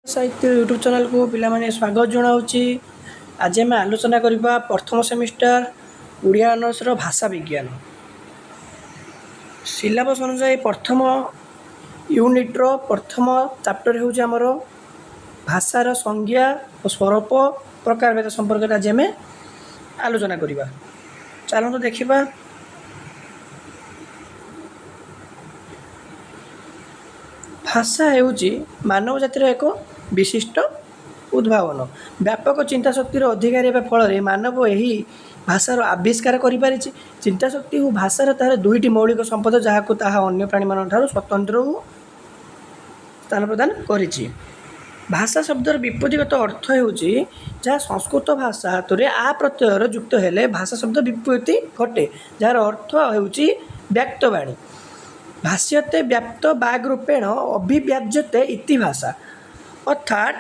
साहित्य YouTube channel को पिलामाने स्वागत जनाऊँगी। आज आम आलोचना करबा प्रथम सेमिस्टर उड़िया ऑनर्स रो भाषा विज्ञान सिलेबस अनुसार प्रथम यूनिट रो प्रथम चैप्टर होउची हमर भाषार संज्ञा और स्वरूप प्रकारभेद संपर्क आज आम आलोचना करबा। चलतो देखिबा। भाषा हेउची मानव जातिर एक विशिष्ट उद्भावन व्यापक चिंता शक्तिर अधिकारी हेबा फल मानव यही भाषार आविष्कार करि चिंता शक्ति और भाषार तार दुईटी मौलिक संपद जहाँ ताहा अन्य प्राणी मान ठारू स्वतंत्र स्थान प्रदान करिछि। भाषा शब्दर विपत्तिगत अर्थ हेउची जहाँ संस्कृत भाषा हाथ में आ प्रत्ययर युक्त हेले भाषा शब्द विपत्ति घटे जार अर्थ हेउची व्यक्तवाणी भाष्यते व्याप्त बाग्रूपेण अभिव्याज्यते इति भाषा अर्थात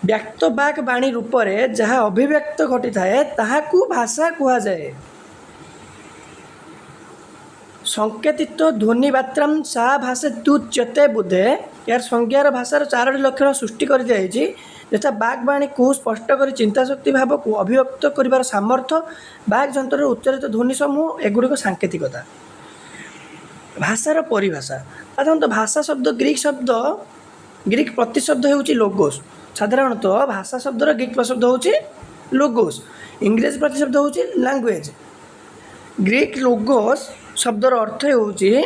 व्यक्त बाग वाणी रूप में जहाँ अभिव्यक्त घटी थाए ताहाकू भाषा कहा जाए। संकेतित ध्वनि मात्राम सा भाषेत्युच्यते बुधे यार संज्ञार भाषार चारोटी लक्षण सृष्टि कर दिया यथा बागवाणी को स्पष्ट कर चिंताशक्ति भाव को अभिव्यक्त कर सामर्थ्य बाग जंत्र उच्चारित ध्वनि समूह एगुड़िक सांकेतिकता। भाषार परिभाषा साधारणतः भाषा शब्द ग्रीक प्रतिशब्द होउची लोगोस। साधारणतः भाषा शब्दर ग्रीक प्रतिशब्द होउची लोगोस इंग्रेजी प्रतिशब्द होउची लैंग्वेज। ग्रीक लोगोस शब्दर अर्थ होउची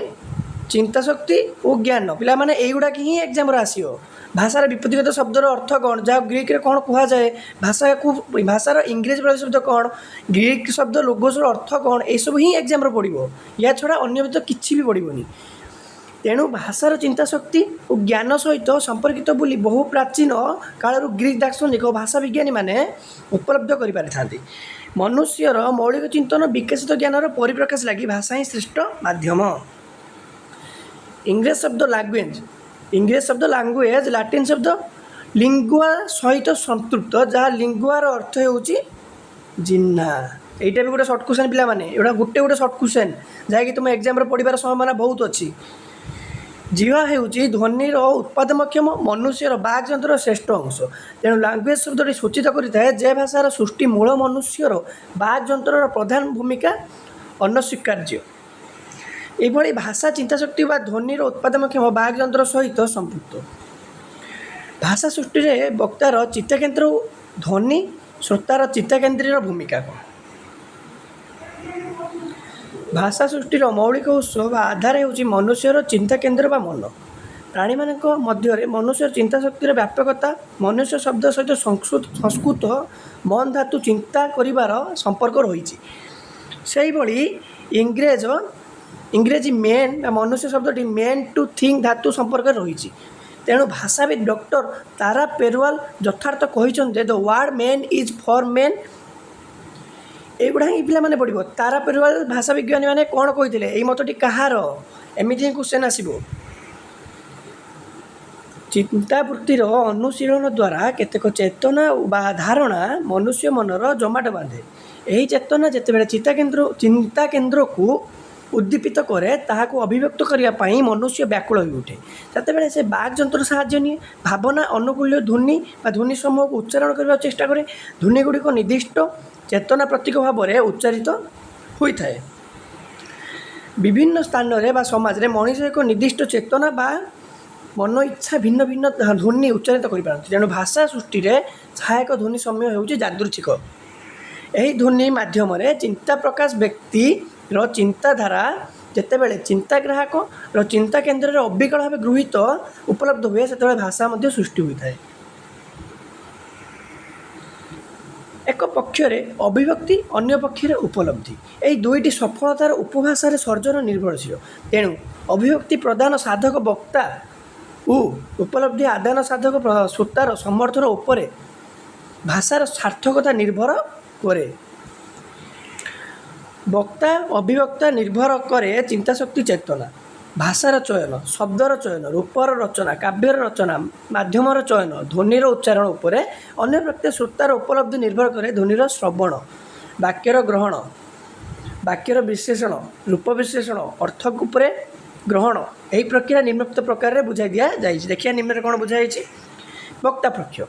चिंताशक्ति और ज्ञान पिला माने एगुड़ा ही एग्जाम आसियो। भाषार विपत्तिगत शब्दर अर्थ कौन जहाँ ग्रीक रे कौन कहा जाए भाषा को भाषार इंग्रेजी प्रतिशब्द कौन ग्रीक शब्द लोगोसर अर्थ कौन यह सब ही एग्जाम पड़ो या छड़ा अन्य तो किसी भी पड़ोनी। तेणु भाषार चिंताशक्ति और ज्ञान सहित संपर्कित बोली बहु प्राचीन कालू ग्रीक दार्शनिक और भाषा विज्ञानी माने उपलब्ध कर मनुष्यर मौलिक चिंतन विकसित ज्ञानर परिप्रकाश लगी भाषा ही श्रेष्ठ माध्यम। इंग्रेज शब्द लैंग्वेज लाटिन शब्द लिंगुआ सहित संतृप्त जहाँ लिंगुआर अर्थ होउची जिन्ना। यहाँ भी गोटे सर्ट क्वेश्चन पिला माने एटा गोटे सर्ट क्वेश्चन जहाँकि तुम एग्जाम पढ़ार संभावना बहुत अच्छी। जीवा हेउची ध्वनिर उत्पादनक्षम मनुष्यर बाग जंत्र श्रेष्ठ अंश तेणु लैंग्वेज शब्दटी सूचित करें जे भाषार सृष्टि मूल मनुष्यर बाग जंत्र प्रधान भूमिका अनस्वीकार्य। यह भाषा चिंताशक्ति व ध्वनिर उत्पादनक्षम बाग जंत्र सहित संपृक्त। भाषा सृष्टि में वक्तार चित्तकेन्द्र ध्वनि श्रोतार चित्तकेन्द्रीय भूमिका कौन। भाषा सृष्टिर मौलिक उत्स आधार होउची मनुष्यर चिंता केन्द्र बा मन। प्राणी मानक मध्य मनुष्य चिंताशक्तिर व्यापकता मनुष्य शब्द सहित संस्कृत मन धातु चिंता करिवार संपर्क रही से भली इंग्रेजी मेन मनुष्य शब्दटी मेन टू थिंक धातु संपर्क रही। तेणु भाषाविद डॉक्टर तारा पेरवाल यथार्थ कहते the word men is for men एगुड़ा ही पिला माने पड़ो। तारा पेरवाल भाषा विज्ञानी माने कौन कहते यही मतटी कहार एमती ही क्वेश्चन आसो। चिंतावृत्तिर अनुशीलन द्वारा केतेक चेतना बा धारणा मनुष्य मनर जमाट बांधे। यही चेतना जितेबाला चिंता केन्द्र को उद्दीपित करे ताहाको अभिव्यक्त करने मनुष्य व्याकुल हो उठे जितेबाला से बाग जंत्र साहाय्य निए भावना अनुकूल्य ध्वनि ध्वनि समूह को उच्चारण करने चेष्टा करे ध्वनि गुड़िक निर्दिष्ट चेतना प्रतीक भाव में उच्चारित होता है। विभिन्न स्थान में समाज में मनीष एक निर्दिष्ट चेतना बा मन इच्छा भिन्न भिन्न ध्वनि उच्चारित कर तेणु भाषा सृष्टि में सहायक ध्वनि समूह होउची यादृच्छिक। यही ध्वनि माध्यम चिंता प्रकाश व्यक्ति चिंताधारा जितेबाला चिंताग्राहक चिंता केन्द्र अविकल भाव गृहीत उपलब्ध हुए से भाषा सृष्टि होता है। एक पक्षरे अभिव्यक्ति अन्य पक्षरे उपलब्धि यही दुईटी सफलतार उपभाषार सर्जन निर्भरशील। तेणु अभिव्यक्ति प्रदान साधक वक्ता और उपलब्धि आदान साधक श्रोतार समर्थन उपरे भाषार सार्थकता निर्भर करे। वक्ता अभिव्यक्ता निर्भर करे चिंताशक्ति चेतना भाषार चयन शब्दर चयन रूपर रचना काव्यर रचना माध्यमर चयन ध्वनिर उच्चारण उपरे अन्य प्रत्येक श्रोतार उपलब्धि निर्भर करे ध्वनिर श्रवण वाक्यर ग्रहण वाक्यर विश्लेषण रूप विश्लेषण अर्थ उपरे ग्रहण यही प्रक्रिया निम्नलिखित प्रकार बुझाई दि जाए। देखिए निम्न कौन बुझाई वक्ता पक्ष।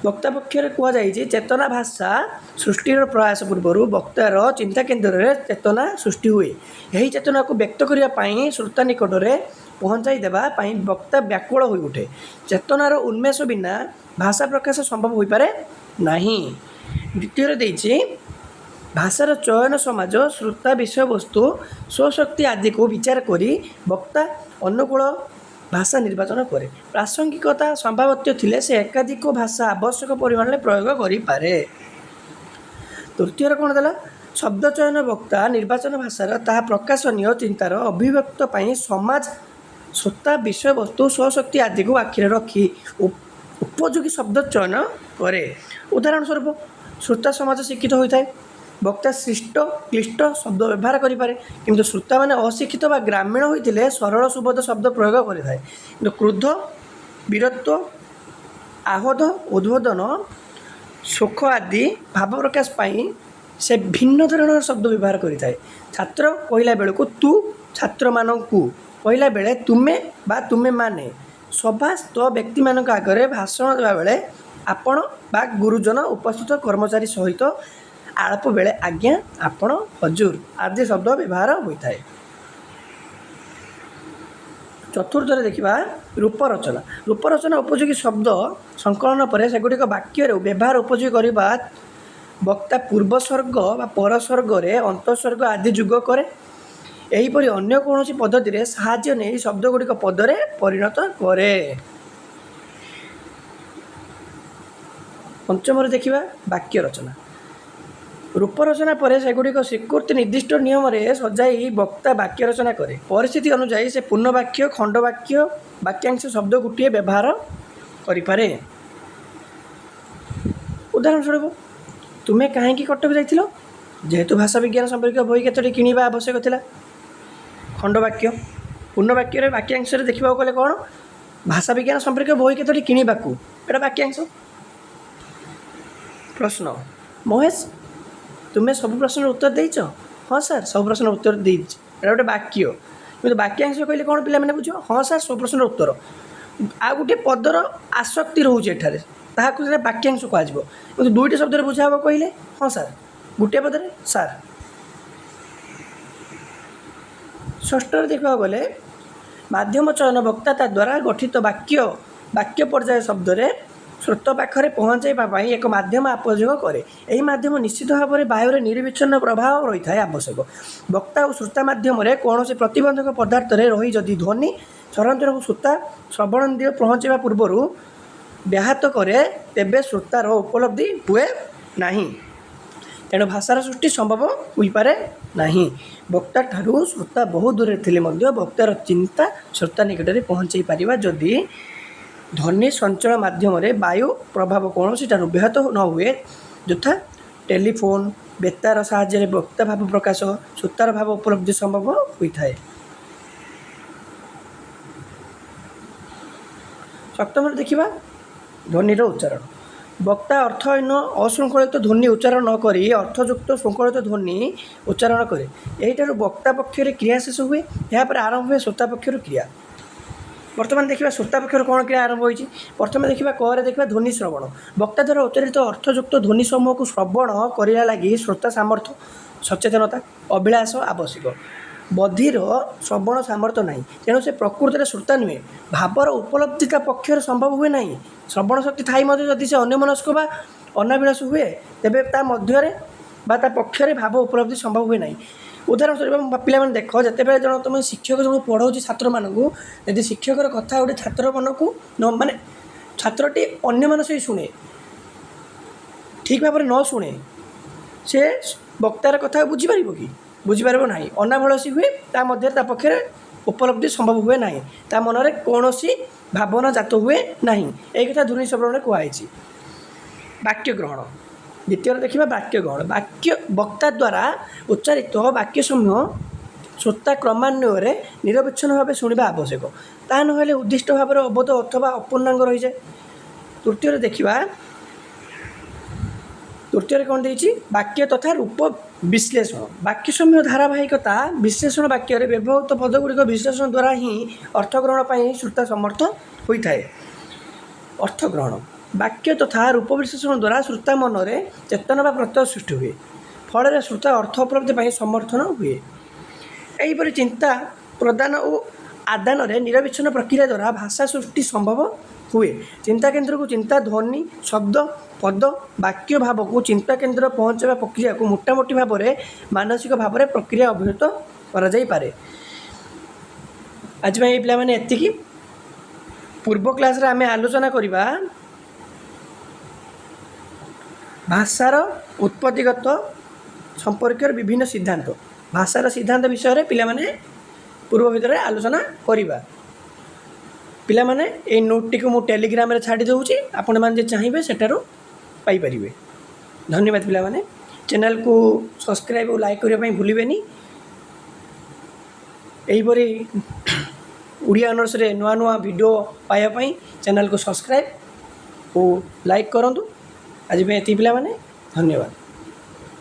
वक्ता पक्ष कहुई चेतना भाषा सृष्टिर प्रयास पूर्व वक्तार चिंता केन्द्र में चेतना सृष्टि हुए। यही चेतना को व्यक्त करने श्रोता निकट में पहुँचाई देवाई वक्ता व्याकुल हो उठे। चेतनार उन्मेष बिना भाषा प्रकाश संभव हो पारे नहीं। द्वितीय देती भाषार चयन समाज श्रोता विषय वस्तु स्वशक्ति आदि को विचार करी वक्ता अनुकूल भाषा निर्वाचन करे। प्रासंगिकता संभाव्य थिले से एकाधिक भाषा आवश्यक परिमाण में प्रयोग करें। तृतीय कौन देला शब्द चयन वक्ता निर्वाचन भाषार ताहा प्रकाशनीय चिंतार अभिव्यक्त पाई समाज श्रोता विषय वस्तु स्वशक्ति आदि को आखिरे रखी उपयोगी शब्द चयन करे। उदाहरण स्वरूप श्रोता समाज शिक्षित होता है, वक्ता सृष्ट क्लिष्ट शब्द व्यवहार करें, किंतु श्रोता मैंने अशिक्षित व ग्रामीण होते सरल सुबोध शब्द प्रयोग करें। कि क्रोध वीरत्व आहद उद्बोधन सुख आदि भाव प्रकाश पाई से भिन्न धरण शब्द व्यवहार करें। छात्र कहला बेलू तू छात्र मानू कहला बेले तुमे बा तुमे माने सभास्थ व्यक्ति मान आगे भाषण देवा बेले आपण बा गुरुजन उपस्थित कर्मचारी सहित आलाप बेले आज्ञा आपण हजूर आदि शब्द व्यवहार होता है। चतुर्थ देखा रूपरचना। रूपरचना उपयोगी शब्द संकलन पर सेगुड़िक वाक्य व्यवहार उपयोगी करने वक्ता पूर्वसर्ग व परसर्ग अंतस्वर्ग आदि जुग करे। यहीपरि अन्य कौन पद्धति रे साहाय्य नहीं शब्दगुड़िक पदरे परिणत करे। पंचम देखा वाक्य रचना। रूपरचना पर सेगुड़िक स्वीकृत निर्दिष्ट नियम सजाई वक्ता वाक्य रचना करे। परिस्थिति अनुसार से पूर्ण वाक्य खंड वाक्य वाक्यांश शब्द गोटे व्यवहार करें। उदाहरण स्वरूप तुम्हें कहीं कटक जाइल जेहेतु भाषा विज्ञान संपर्क बही केतोटी किणवा आवश्यक थिला। खंड वाक्य पूर्ण वाक्य वाक्यांश देखा गले कौन भाषा विज्ञान संपर्क बही केतोटी किणवा एटा वाक्यांश। प्रश्न महेश तुम्हें सब प्रश्न उत्तर देच? हाँ सर सब प्रश्न उत्तर देच। एटा गोटे वाक्य कि वाक्यांश कहले कौन पिला मैंने बुझ? हाँ सर सब प्रश्न उत्तर आ गोटे पदर आसक्ति रोचे एठारे ताहाकु से वाक्यांश कह दुईटी शब्द बुझा हे कहले हाँ सर गोटे पदरे सार। षष्ठ देखा गले माध्यम चयन वक्ता ता द्वारा गठित वाक्य वाक्य पर्याय शब्द श्रोता पाखे पहुँचाई एक माध्यम उपयोग करे। यही माध्यम निश्चित भाव में वायु निरविच्छिन्न प्रभाव रही है आवश्यक। वक्ता और श्रोता मध्यम कौन से प्रतिबंधक पदार्थ रही जदि ध्वनि संरचना को श्रोता श्रवणेन्द्रिय पहुँचा पूर्वर व्याहत करे तेबे श्रोतार उपलब्धि हुए नहीं। तेणु भाषार सृष्टि संभव हो पारे नहीं। वक्ता ठारू श्रोता बहुत दूर थे वक्तार चिंता श्रोता निकट में पहुँचाई पारिबा जदि ध्वनि संचल माध्यम वायु प्रभाव कौन से व्याहत न हुए यथा टेलीफोन बेतार साहाय्य वक्ता भाव प्रकाश श्रोतार भाव उपलब्धि संभव होता है। सप्तम देखा ध्वनिर उच्चारण। वक्ता अर्थहीन अशृंखलित ध्वनि उच्चारण न करी अर्थयुक्त श्रृंखलित ध्वनि उच्चारण करे। यही वक्ता पक्षर क्रिया शेष हुए यापर आरंभ हुए श्रोता पक्षर क्रिया। बर्तमान देखा श्रोता पक्षर कौन क्रिया आरंभ होती। प्रथम देखा क देखा ध्वनि श्रवण। वक्ता द्वारा उच्चारित अर्थयुक्त ध्वनि समूह को श्रवण करने लगी श्रोता सामर्थ्य सचेतनता अभिलाष आवश्यक। बधिर श्रवण सामर्थ्य नहीं तेणु से प्रकृति श्रोता नुहे भावर उपलब्धिता पक्षर संभव हुए नहीं। श्रवण शक्ति थाई जदि से अन्यमनस्क बा अनाभिलाष हुए तेबे ता मध्य बा ता पक्षरे भाव उपलब्धि संभव हुए नहीं। उदाहरण स्वरूप पिला देख जिते जन तुम शिक्षक जो पढ़ाऊँ छात्र मानू यदि शिक्षकर कथा गोटे छात्र मन को माने छात्रटी अन्य मन से शुणे ठीक भाव न शुणे से वक्तार कथा बुझीपार कि बुझीपार ना अनाभलसी हुए ता मध्य ता पक्षरे उपलब्धि संभव हुए ना ता मनरे कौन भावना जात हुए ना। यही कथा ध्वनि श्रवण कहुई। वाक्य ग्रहण। द्वितीय देखा वाक्य ग्रहण। वाक्य वक्ता द्वारा उच्चारित वाक्य समूह श्रोता क्रमान्वय निरविच्छिन्न भाव शुणा आवश्यक ता ना उद्दिष्ट भाव अवध अथवा अपूर्णांग रही जाए। तृतीय देखा तृतीय कौन देती वाक्य तथा रूप विश्लेषण वाक्य समूह धारावाहिकता विश्लेषण वाक्य व्यवहृत पदगुड़िक विश्लेषण द्वारा ही अर्थग्रहण पर श्रोता समर्थ होता है। अर्थग्रहण वाक्य तथा रूप विश्लेषण द्वारा श्रोता मन में चेतना व प्रत्यय सृष्टि हुए फल श्रोता अर्थ उपलब्धि पर समर्थन हुए। यहीपरि चिंता प्रदान और आदान निरविच्छिन्न प्रक्रिया द्वारा भाषा सृष्टि संभव हुए। चिंता केन्द्र को चिंता ध्वनि शब्द पद वाक्य भाव को चिंता केन्द्र पहुँचावा प्रक्रिया को मोटामोटी भाव में मानसिक भाव में प्रक्रिया अभिहित करे। आज ये पिला एति पूर्व क्लास रे आमे आलोचना करिबा भाषार उत्पत्तिगत संपर्क विभिन्न सिद्धांत भाषार सिद्धांत विषय रे पिला माने पूर्व भितर आलोचना करिबा। पिला माने ए नोट टी को मु टेलीग्राम रे छाडी दउची आपण माने जे चाहिबे सेटारो पाई परिबे। धन्यवाद पिला माने चैनल को सब्सक्राइब और लाइक करिया पई भूलिबेनी। एहीपरि उड़िया ऑनर्स रे नुआ नुआ वीडियो पाया पई चैनल को सब्सक्राइब और लाइक करंतु। आज में एति पिला माने धन्यवाद।